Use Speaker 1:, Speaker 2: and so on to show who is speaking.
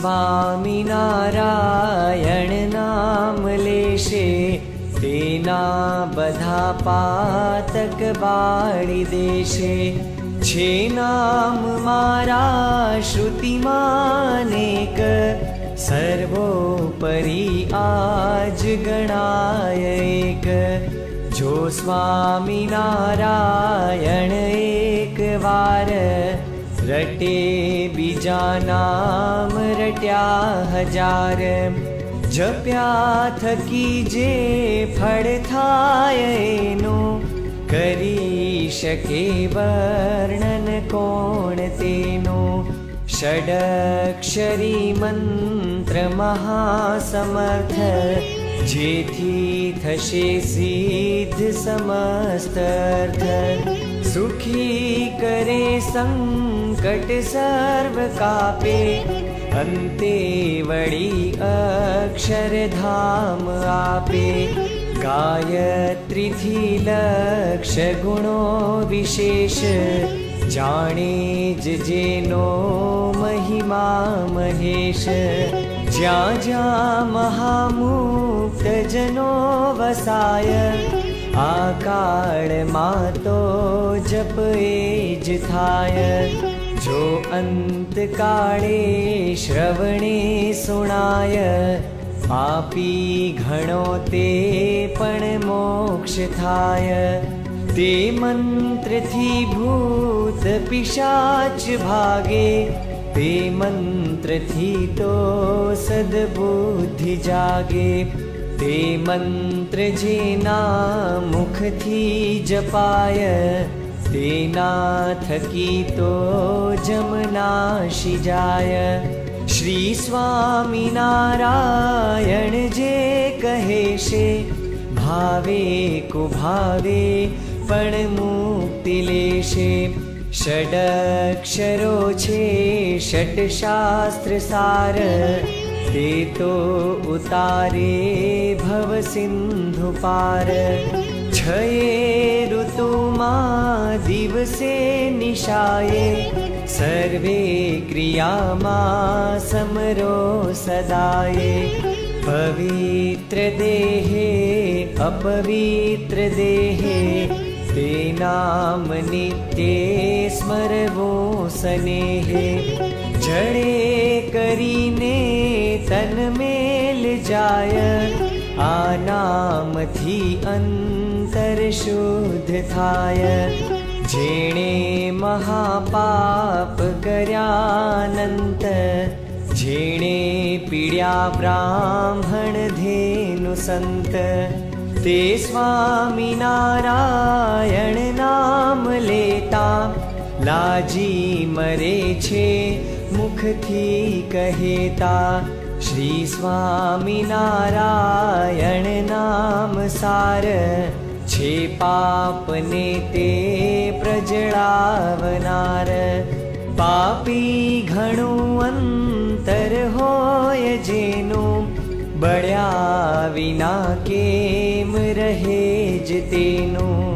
Speaker 1: સ્વામિનારાયણ નામ લેશે તેના બધા પાતક બાળી દેશે. છે નામ મારા શ્રુતિમાનેક સર્વોપરી આજ ગણાય એક. જો સ્વામિનારાયણ એક વાર રટે બીજા નામ રટ્યા હજાર. જપ્યા થકી જે ફળ થાય એનું કરી શકે વર્ણન કોણ તેનું. ષડક્ષરી મંત્ર મહાસમર્થ જેથી થશે સિદ્ધ સમસ્ત અર્થ. સુખી કરે સંકટ સર્વ કાપે અંતે વળી અક્ષરધામ આપે. ગાયત્રીથી લક્ષ ગુણો વિશેષ જાણે જ જેનો મહિમા મહેશ. જ્યાં જ્યાં મહામુક્ત જનો વસાય આ કાળમાં તો જપ એ જ થાય. જો અંતકાળે શ્રવણે સુણાય પાપી ઘણો તે પણ મોક્ષ થાય. તે મંત્રથી ભૂત પિશાચ ભાગે તે મંત્રથી તો સદબુદ્ધિ જાગે. તે મંત્ર જેના મુખથી જપાય તેના થકી તો જમનાશી જાય. શ્રી સ્વામિનારાયણ જે કહેશે ભાવે કુભાવે પણ મુક્તિ લેશે. ષડક્ષરો છે ષટ શાસ્ત્ર સાર તે તો ઉતારે ભવ સિંધુ પાર. છયે ઋતુમાં દિવસે નિશાયે સર્વે ક્રિયામાં સમરો સદાયે. પવિત્ર દેહે અપવિત્ર દેહે તે નામ નિત્યે સ્મરવો સ્નેહે. જડે કરીને તન મેલ જાય આ નામથી અંતર શુદ્ધ થાય. જેણે મહાપાપ કર્યાનંત જેણે પીડ્યા બ્રાહ્મણ ધેનુ સંત તે સ્વામિનારાયણ નામ લેતા લાજી મરે છે મુખથી કહેતા. શ્રી સ્વામિનારાયણ નામ સાર છે પાપને તે પ્રજળાવનાર. પાપી ઘણું અંતર હોય જેનું બળ્યા વિના કેમ રહે જ તેનું.